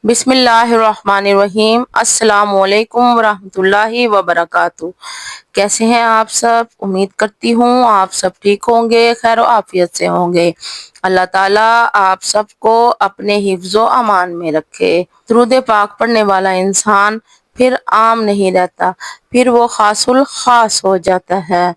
बिस्मिल्लाहिर्रहमानिर्रहीम। अस्सलाम वालेकुम वरहमतुल्लाहि वबरकातुहू। कैसे हैं आप सब? उम्मीद करती हूँ आप सब ठीक होंगे, खैर आफियत से होंगे। अल्लाह ताला आप सबको अपने हिफ्ज़ो अमान में रखे। दुरूद पाक पढ़ने वाला इंसान फिर आम नहीं रहता, फिर वो खासुल खास हो जाता है।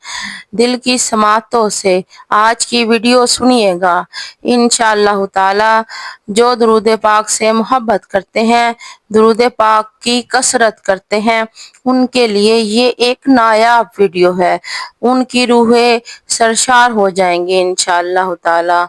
दिल की समातों से आज की वीडियो सुनिएगा। इंशाअल्लाह ताला जो दुरूद पाक से मोहब्बत करते हैं, दुरूद पाक की कसरत करते हैं, उनके लिए ये एक नायाब वीडियो है। उनकी रूहें सरशार हो जाएंगी इंशाअल्लाह ताला।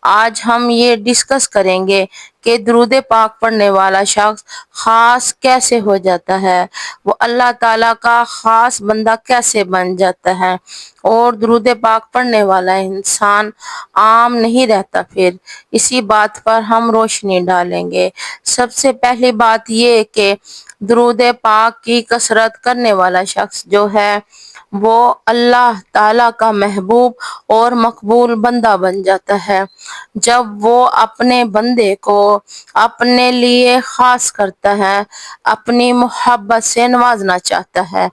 आज हम ये डिस्कस करेंगे कि दुरूद पाक पढ़ने वाला शख्स खास कैसे हो जाता है, वो अल्लाह ताला का खास बंदा कैसे बन जाता है, और दुरूद पाक पढ़ने वाला इंसान आम नहीं रहता। फिर इसी बात पर हम रोशनी डालेंगे। सबसे पहली बात ये कि दुरूद पाक की कसरत करने वाला शख्स जो है वो अल्लाह ताला का महबूब और मकबूल बंदा बन जाता है। जब वो अपने बंदे को अपने लिए खास करता है, अपनी मोहब्बत से नवाजना चाहता है,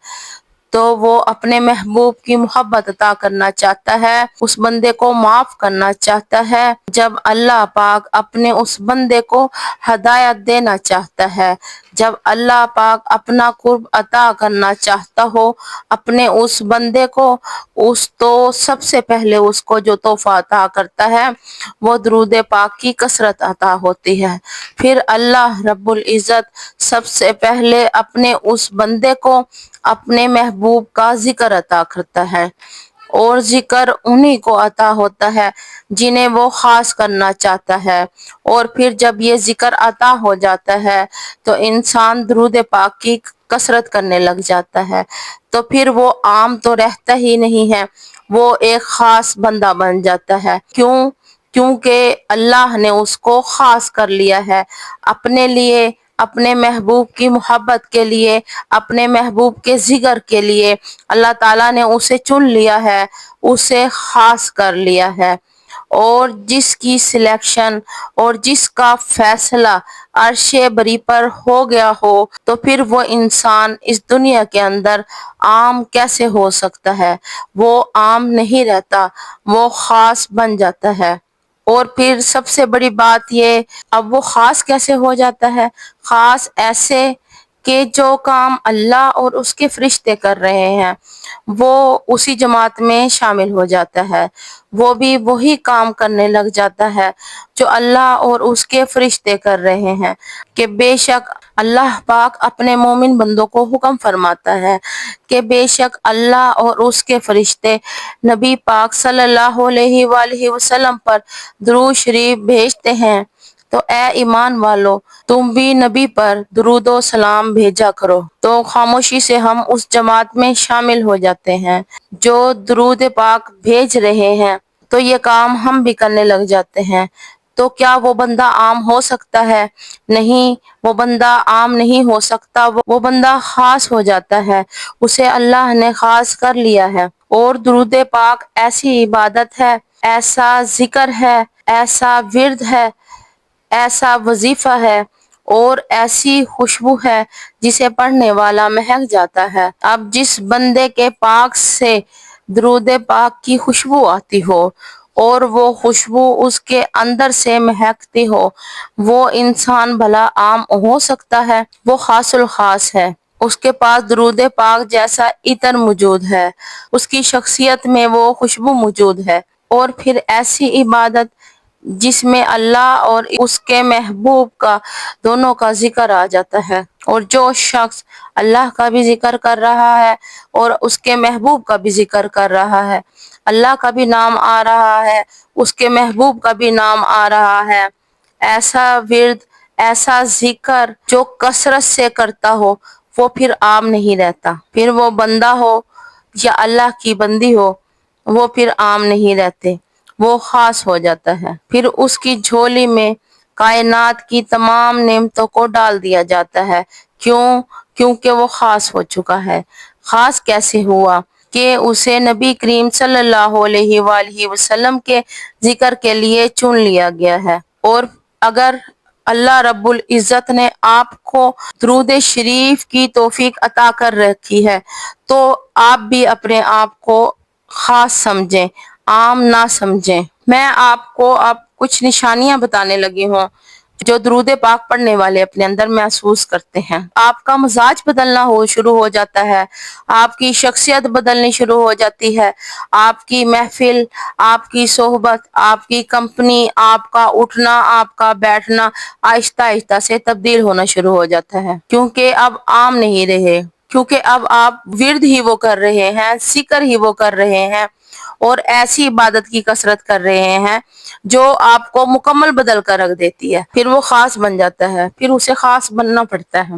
तो वो अपने महबूब की मोहब्बत अता करना चाहता है, उस बंदे को माफ करना चाहता है। जब अल्लाह पाक अपने उस बंदे को हदायत देना चाहता है, जब अल्लाह पाक अपना कुर्ब अता करना चाहता हो अपने उस बंदे को, उस तो सबसे पहले उसको जो तोहफा अता करता है वो दुरूद पाक की कसरत अता होती है। फिर अल्लाह रब्बुल इज़्ज़त सबसे पहले अपने उस बंदे को अपने महबूब का जिक्र अता करता है, और जिक्र उन्हीं को अता होता है जिन्हें वो खास करना चाहता है। और फिर जब ये जिक्र अता हो जाता है तो इंसान दुरूद पाक की कसरत करने लग जाता है। तो फिर वो आम तो रहता ही नहीं है, वो एक खास बंदा बन जाता है। क्यों? क्योंकि अल्लाह ने उसको खास कर लिया है अपने लिए, अपने महबूब की मोहब्बत के लिए, अपने महबूब के जिक्र के लिए। अल्लाह ताला ने उसे चुन लिया है, उसे खास कर लिया है। और जिसकी सिलेक्शन और जिसका फैसला अर्शे बरी पर हो गया हो, तो फिर वो इंसान इस दुनिया के अंदर आम कैसे हो सकता है? वो आम नहीं रहता, वो खास बन जाता है। और फिर सबसे बड़ी बात ये, अब वो खास कैसे हो जाता है? खास ऐसे कि जो काम अल्लाह और उसके फरिश्ते कर रहे हैं वो उसी जमात में शामिल हो जाता है, वो भी वही काम करने लग जाता है जो अल्लाह और उसके फरिश्ते कर रहे हैं। कि बेशक अल्लाह पाक अपने मोमिन बंदों को हुक्म फरमाता है कि बेशक अल्लाह और उसके फरिश्ते नबी पाक सल्लल्लाहु अलैहि वसल्लम पर दुरूद शरीफ भेजते हैं। तो ए ईमान वालों, तुम भी नबी पर दुरूदो सलाम भेजा करो। तो खामोशी से हम उस जमात में शामिल हो जाते हैं जो दुरूद पाक भेज रहे हैं, तो ये काम हम भी करने लग जाते हैं। तो क्या वो बंदा आम हो सकता है? नहीं, वो बंदा आम नहीं हो सकता, वो बंदा खास हो जाता है, उसे अल्लाह ने खास कर लिया है। और दुरूद पाक ऐसी इबादत है, ऐसा जिक्र है, ऐसा विर्द है, ऐसा वजीफा है और ऐसी खुशबू है जिसे पढ़ने वाला महक जाता है। अब जिस बंदे के पाक से दुरूद पाक की खुशबू आती हो और वो खुशबू उसके अंदर से महकती हो, वो इंसान भला आम हो सकता है? वो खासुल खास है, उसके पास दुरूद पाक जैसा इतर मौजूद है, उसकी शख्सियत में वो खुशबू मौजूद है। और फिर ऐसी इबादत जिसमें अल्लाह और उसके महबूब का दोनों का जिक्र आ जाता है, और जो शख्स अल्लाह का भी जिक्र कर रहा है और उसके महबूब का भी जिक्र कर रहा है, अल्लाह का भी नाम आ रहा है, उसके महबूब का भी नाम आ रहा है, ऐसा विर्द, ऐसा जिक्र जो कसरत से करता हो, वो फिर आम नहीं रहता। फिर वो बंदा हो या अल्लाह की बंदी हो, वो फिर आम नहीं रहते, वो खास हो जाता है। फिर उसकी झोली में कायनात की तमाम नेमतों को डाल दिया जाता है। क्यों? क्योंकि वो खास हो चुका है। खास कैसे हुआ? कि उसे नबी करीम सल्लल्लाहु अलैहि वसल्लम के जिक्र के लिए चुन लिया गया है। और अगर اللہ رب العزت نے آپ کو درود شریف کی توفیق عطا کر رکھی ہے، تو آپ بھی اپنے آپ کو خاص سمجھیں، عام نہ سمجھیں۔ میں آپ کو اب کچھ نشانیاں بتانے لگی ہوں جو درود پاک پڑھنے والے اپنے اندر محسوس کرتے ہیں۔ آپ کا مزاج بدلنا شروع ہو جاتا ہے، آپ کی شخصیت بدلنی شروع ہو جاتی ہے، آپ کی محفل، آپ کی صحبت، آپ کی کمپنی، آپ کا اٹھنا، آپ کا بیٹھنا آہستہ آہستہ سے تبدیل ہونا شروع ہو جاتا ہے، کیونکہ اب عام نہیں رہے، کیونکہ اب آپ ورد ہی وہ کر رہے ہیں، ذکر ہی وہ کر رہے ہیں، اور ایسی عبادت کی کثرت کر رہے ہیں جو آپ کو مکمل بدل کر رکھ دیتی ہے۔ پھر وہ خاص بن جاتا ہے، پھر اسے خاص بننا پڑتا ہے،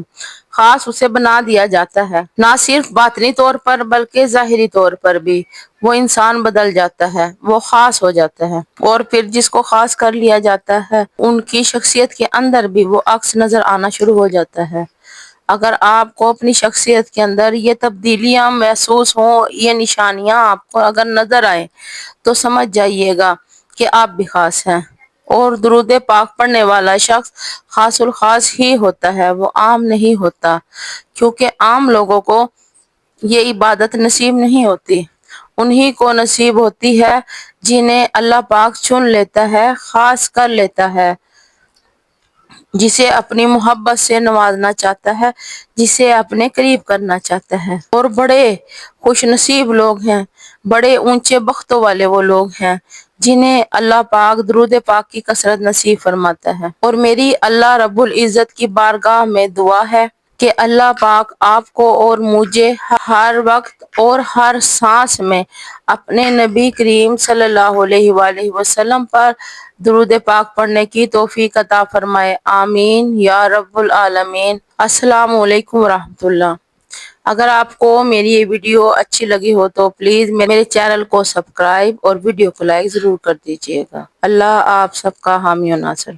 خاص اسے بنا دیا جاتا ہے، نہ صرف باطنی طور پر بلکہ ظاہری طور پر بھی وہ انسان بدل جاتا ہے، وہ خاص ہو جاتا ہے، اور پھر جس کو خاص کر لیا جاتا ہے ان کی شخصیت کے اندر بھی وہ عکس نظر آنا شروع ہو جاتا ہے۔ اگر آپ کو اپنی شخصیت کے اندر یہ تبدیلیاں محسوس ہوں، یہ نشانیاں آپ کو اگر نظر آئیں تو سمجھ جائیے گا کہ آپ بھی خاص ہیں، اور درود پاک پڑھنے والا شخص خاص الخاص ہی ہوتا ہے، وہ عام نہیں ہوتا، کیونکہ عام لوگوں کو یہ عبادت نصیب نہیں ہوتی، انہی کو نصیب ہوتی ہے جنہیں اللہ پاک چن لیتا ہے، خاص کر لیتا ہے، جسے اپنی محبت سے نوازنا چاہتا ہے، جسے اپنے قریب کرنا چاہتا ہے۔ اور بڑے خوش نصیب لوگ ہیں، بڑے اونچے بختوں والے وہ لوگ ہیں جنہیں اللہ پاک درود پاک کی کثرت نصیب فرماتا ہے۔ اور میری اللہ رب العزت کی بارگاہ میں دعا ہے کہ اللہ پاک آپ کو اور مجھے ہر وقت اور ہر سانس میں اپنے نبی کریم صلی اللہ علیہ وآلہ وسلم پر درود پاک پڑھنے کی توفیق عطا فرمائے، آمین یا رب العالمین۔ السلام علیکم ورحمۃ اللہ۔ اگر آپ کو میری یہ ویڈیو اچھی لگی ہو تو پلیز میرے چینل کو سبسکرائب اور ویڈیو کو لائک ضرور کر دیجیے گا۔ اللہ آپ سب کا حامی و ناصر۔